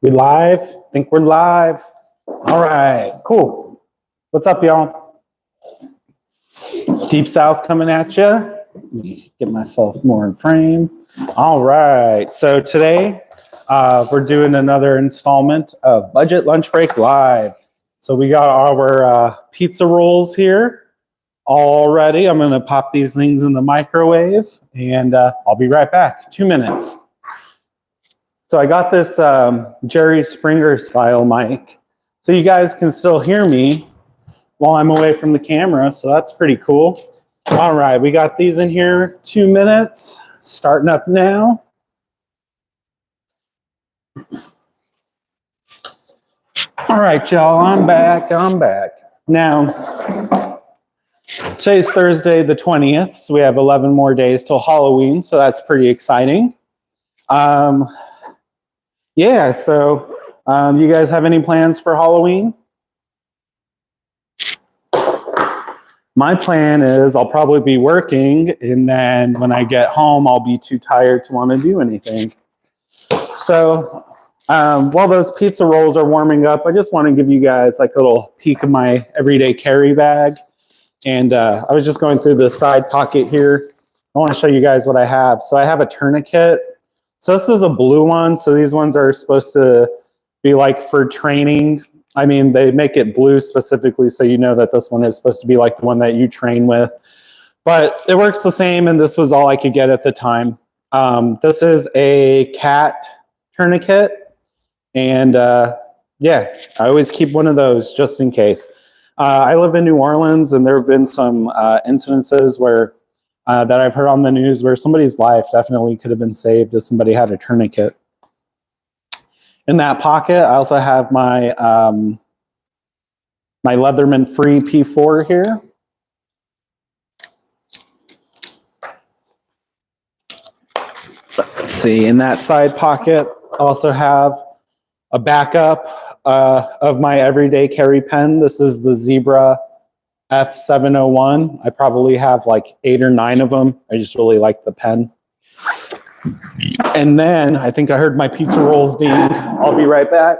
We live? Think we're live? All right, cool. What's up, y'all? Deep South coming at you. Let me get myself more in frame. All right, so today we're doing another installment of Budget Lunch Break Live. So we got our pizza rolls here all ready. I'm gonna pop these things in the microwave and I'll be right back, 2 minutes. So I got this Jerry Springer style mic, so you guys can still hear me while I'm away from the camera, so that's pretty cool. All right, we got these in here, 2 minutes, starting up now. All right, y'all, I'm back. Now, today's Thursday the 20th, so we have 11 more days till Halloween, so that's pretty exciting. Yeah, so you guys have any plans for Halloween? My plan is I'll probably be working, and then when I get home, I'll be too tired to want to do anything. So while those pizza rolls are warming up, I just want to give you guys like a little peek of my everyday carry bag. And I was just going through the side pocket here. I want to show you guys what I have. So I have a tourniquet. So this is a blue one. So these ones are supposed to be like for training. I mean, they make it blue specifically so you know that this one is supposed to be like the one that you train with. But it works the same, and this was all I could get at the time. This is a cat tourniquet. And yeah, I always keep one of those just in case. I live in New Orleans, and there have been some incidences where that I've heard on the news where somebody's life definitely could have been saved if somebody had a tourniquet. In that pocket, I also have my my Leatherman Free P4 here. Let's see, in that side pocket, I also have a backup of my everyday carry pen. This is the Zebra F701. I probably have like 8 or 9 of them. I just really like the pen. And then I think I heard my pizza rolls ding. I'll be right back.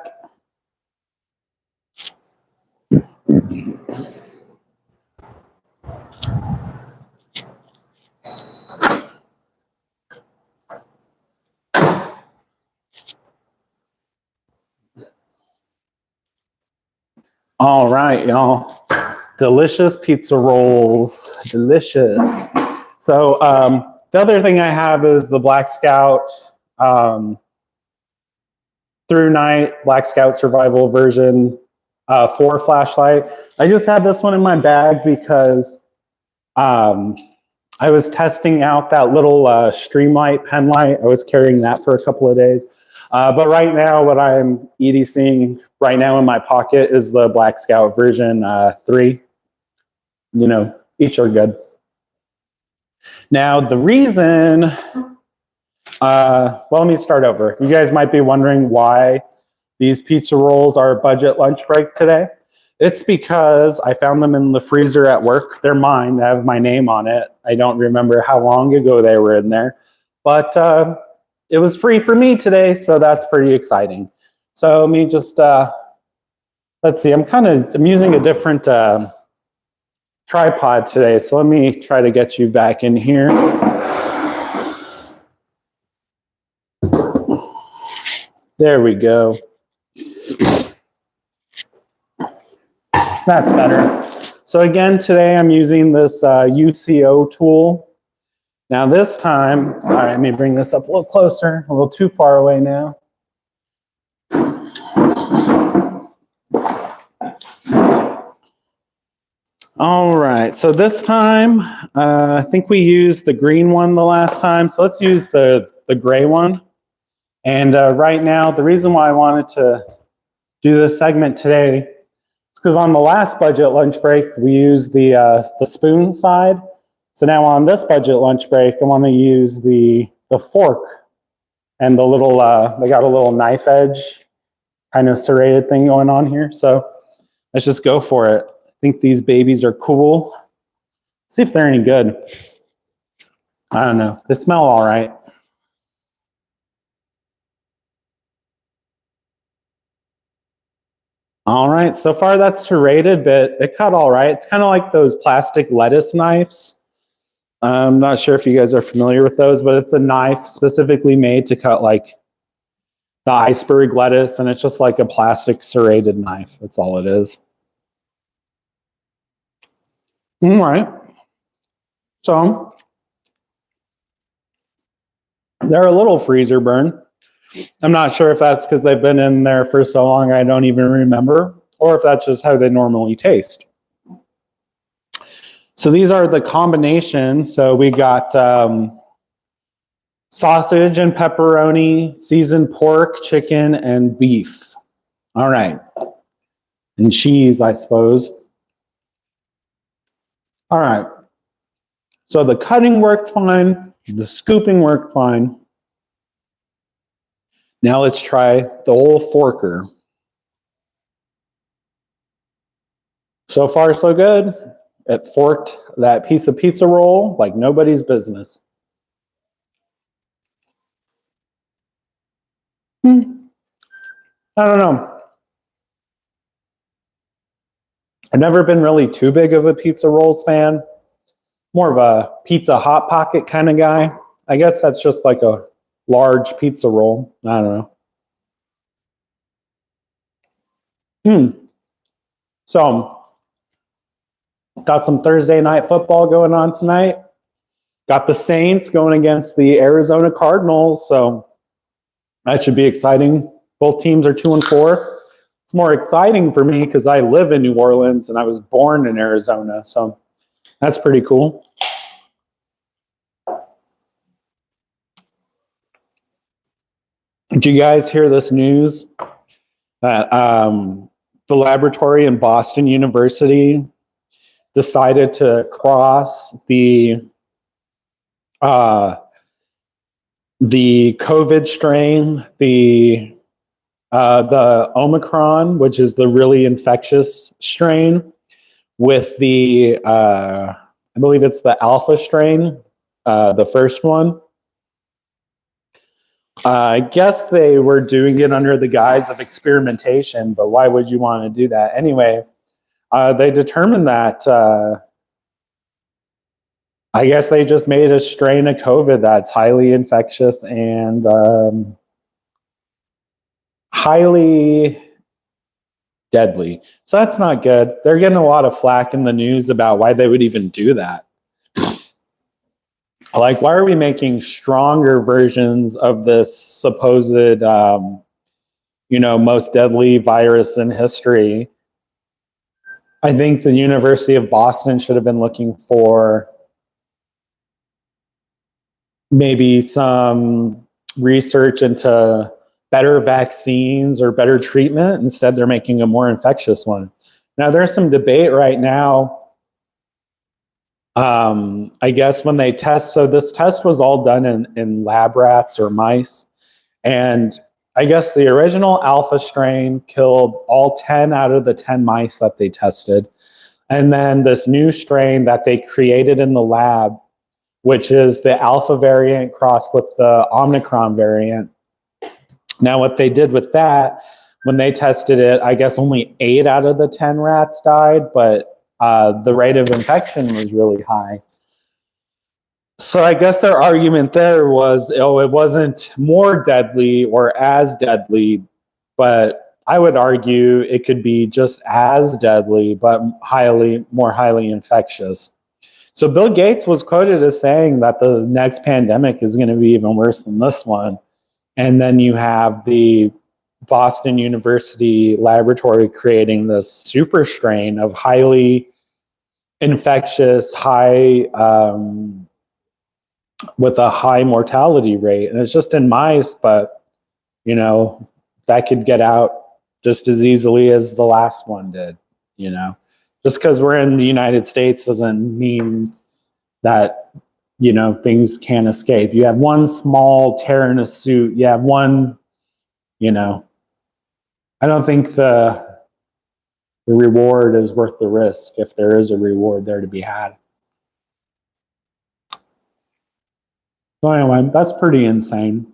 All right, y'all. Delicious pizza rolls. Delicious. So the other thing I have is the Black Scout Through Night Black Scout Survival version 4 flashlight. I just had this one in my bag because I was testing out that little Streamlight pen light. I was carrying that for a couple of days. But right now, what I'm EDCing right now in my pocket is the Black Scout version 3. You know, each are good. Now, the reason, well, let me start over. You guys might be wondering why these pizza rolls are budget lunch break today. It's because I found them in the freezer at work. They're mine. They have my name on it. I don't remember how long ago they were in there, but it was free for me today, so that's pretty exciting. So let me just, let's see, I'm using a different tripod today, so let me try to get you back in here. There we go. That's better. So again, today I'm using this UCO tool. Now this time, sorry, let me bring this up a little closer, a little too far away now. All right, so this time, I think we used the green one the last time, so let's use the gray one. And right now, the reason why I wanted to do this segment today is because on the last budget lunch break, we used the spoon side. So now on this budget lunch break, I want to use the fork and the little, they got a little knife edge kind of serrated thing going on here. So let's just go for it. I think these babies are cool. See if they're any good. I don't know. They smell all right. All right, so far that's serrated, but it cut all right. It's kind of like those plastic lettuce knives. I'm not sure if you guys are familiar with those, but it's a knife specifically made to cut like the iceberg lettuce, and it's just like a plastic serrated knife. That's all it is. All right. So they're a little freezer burn. I'm not sure if that's because they've been in there for so long I don't even remember, or if that's just how they normally taste. So these are the combinations. So we got sausage and pepperoni, seasoned pork, chicken, and beef. All right. And cheese, I suppose. All right. So the cutting worked fine. The scooping worked fine. Now let's try the old forker. So far, so good. It forked that piece of pizza roll like nobody's business. I don't know. I've never been really too big of a pizza rolls fan. More of a pizza hot pocket kind of guy. I guess that's just like a large pizza roll. I don't know. So, got some Thursday night football going on tonight. Got the Saints going against the Arizona Cardinals. So, that should be exciting. Both teams are 2-4. It's more exciting for me because I live in New Orleans and I was born in Arizona. So, that's pretty cool. Did you guys hear this news that the laboratory in Boston University decided to cross the COVID strain, the Omicron, which is the really infectious strain, with the I believe it's the Alpha strain, the first one. I guess they were doing it under the guise of experimentation, but why would you want to do that anyway? They determined that I guess they just made a strain of COVID that's highly infectious and highly deadly. So that's not good. They're getting a lot of flack in the news about why they would even do that. Like, why are we making stronger versions of this supposed, most deadly virus in history? I think the University of Boston should have been looking for maybe some research into better vaccines or better treatment. Instead, they're making a more infectious one. Now, there's some debate right now. I guess when they test, so this test was all done in lab rats or mice. And I guess the original alpha strain killed all 10 out of the 10 mice that they tested. And then this new strain that they created in the lab, which is the alpha variant crossed with the Omicron variant. Now, what they did with that, when they tested it, I guess only 8 out of the 10 rats died, but the rate of infection was really high. So I guess their argument there was, it wasn't more deadly or as deadly, but I would argue it could be just as deadly, but more highly infectious. So Bill Gates was quoted as saying that the next pandemic is going to be even worse than this one. And then you have the Boston University laboratory creating this super strain of highly infectious, with a high mortality rate. And it's just in mice, but, that could get out just as easily as the last one did, Just because we're in the United States doesn't mean that, things can't escape. You have one small tear in a suit. You have one, I don't think the reward is worth the risk if there is a reward there to be had. So anyway, that's pretty insane.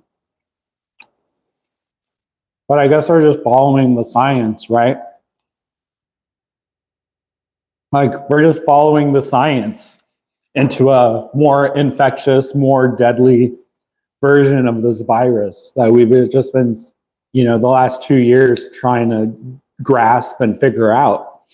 But I guess they're just following the science, right? Like, we're just following the science into a more infectious, more deadly version of this virus that we've just been, the last 2 years trying to grasp and figure out.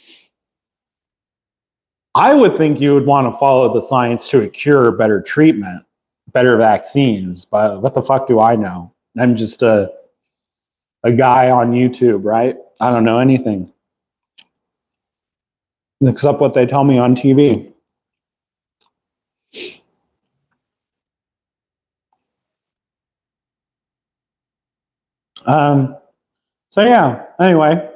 I would think you would want to follow the science to a cure, better treatment, better vaccines, but what the fuck do I know? I'm just a guy on YouTube, right? I don't know anything except what they tell me on TV. So yeah, anyway,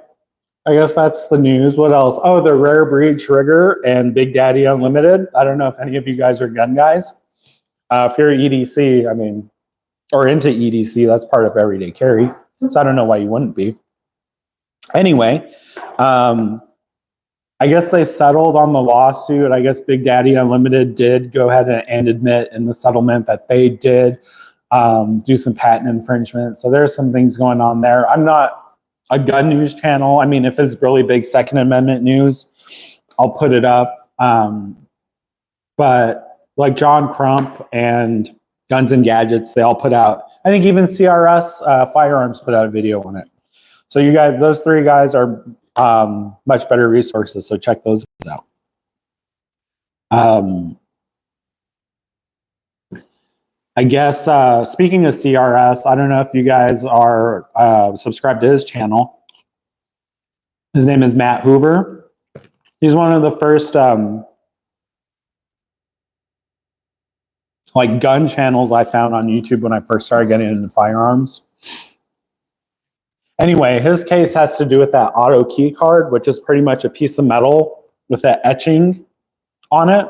I guess that's the news. What else? Oh, the Rare Breed Trigger and Big Daddy Unlimited. I don't know if any of you guys are gun guys. If you're EDC, or into EDC, that's part of everyday carry. So I don't know why you wouldn't be. Anyway, I guess they settled on the lawsuit. I guess Big Daddy Unlimited did go ahead and admit in the settlement that they did do some patent infringement. So there's some things going on there. I'm not a gun news channel. If it's really big Second Amendment news, I'll put it up. But like John Crump and Guns and Gadgets, they all put out, I think even CRS Firearms put out a video on it. So you guys, those three guys are much better resources. So check those out. I guess, speaking of CRS, I don't know if you guys are subscribed to his channel. His name is Matt Hoover. He's one of the first gun channels I found on YouTube when I first started getting into firearms. Anyway, his case has to do with that auto key card, which is pretty much a piece of metal with that etching on it.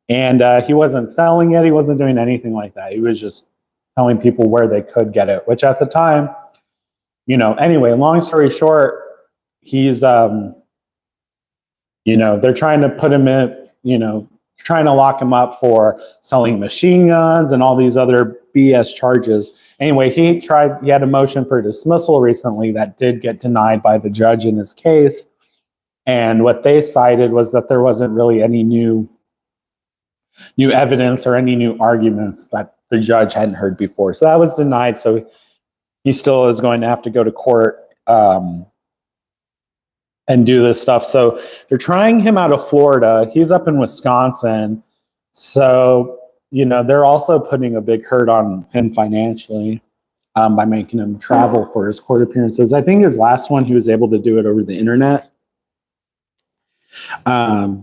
And he wasn't selling it. He wasn't doing anything like that. He was just telling people where they could get it, which at the time, anyway, long story short, he's, they're trying to put him in, trying to lock him up for selling machine guns and all these other BS charges. Anyway, he had a motion for dismissal recently that did get denied by the judge in his case. And what they cited was that there wasn't really any new evidence or any new arguments that the judge hadn't heard before. So that was denied. So he still is going to have to go to court and do this stuff. So they're trying him out of Florida. He's up in Wisconsin. So, they're also putting a big hurt on him financially by making him travel for his court appearances. I think his last one, he was able to do it over the internet. But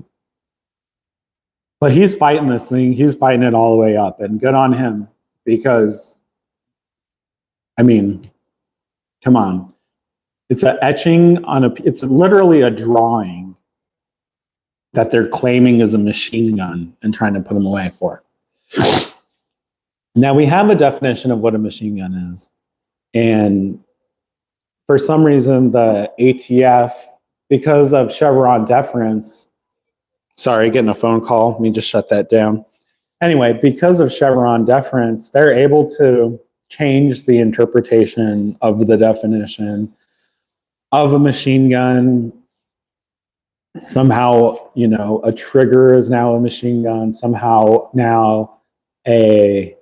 he's fighting this thing. He's fighting it all the way up, and good on him because, come on. It's an etching it's literally a drawing that they're claiming is a machine gun and trying to put him away for. Now we have a definition of what a machine gun is. And for some reason, the ATF, because of Chevron deference, sorry, getting a phone call. Let me just shut that down. Anyway, because of Chevron deference, they're able to change the interpretation of the definition of a machine gun. Somehow, a trigger is now a machine gun. Somehow now a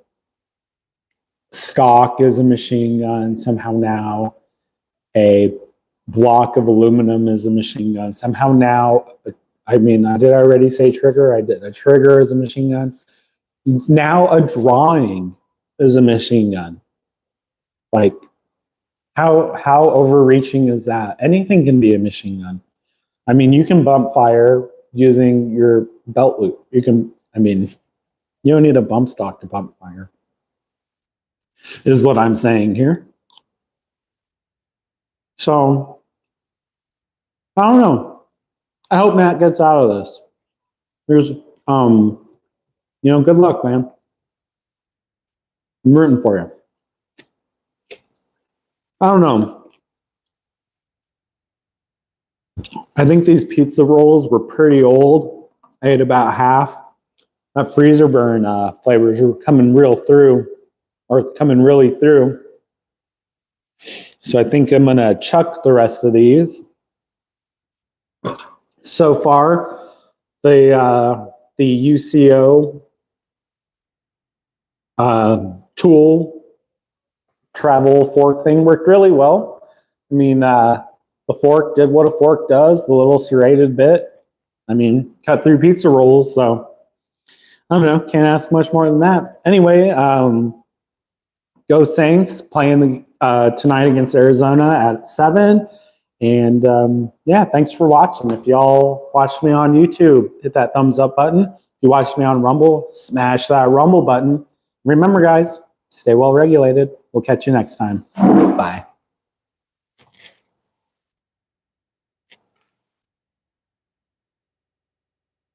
stock is a machine gun. Somehow now a block of aluminum is a machine gun. Somehow now, did I already say trigger? I did. A trigger is a machine gun. Now a drawing is a machine gun. Like, how overreaching is that? Anything can be a machine gun. You can bump fire using your belt loop. You don't need a bump stock to bump fire, is what I'm saying here. So, I don't know. I hope Matt gets out of this. There's, good luck, man. I'm rooting for you. I don't know. I think these pizza rolls were pretty old. I ate about half. That freezer burn flavors are coming really through. So I think I'm gonna chuck the rest of these. So far, The UCO tool travel fork thing worked really well. I mean, the fork did what a fork does, the little serrated bit. I mean, cut through pizza rolls, so I don't know, can't ask much more than that. Anyway, go Saints, playing tonight against Arizona at 7. And yeah, thanks for watching. If y'all watch me on YouTube, hit that thumbs up button. If you watch me on Rumble, smash that Rumble button. Remember, guys, stay well regulated. We'll catch you next time. Bye.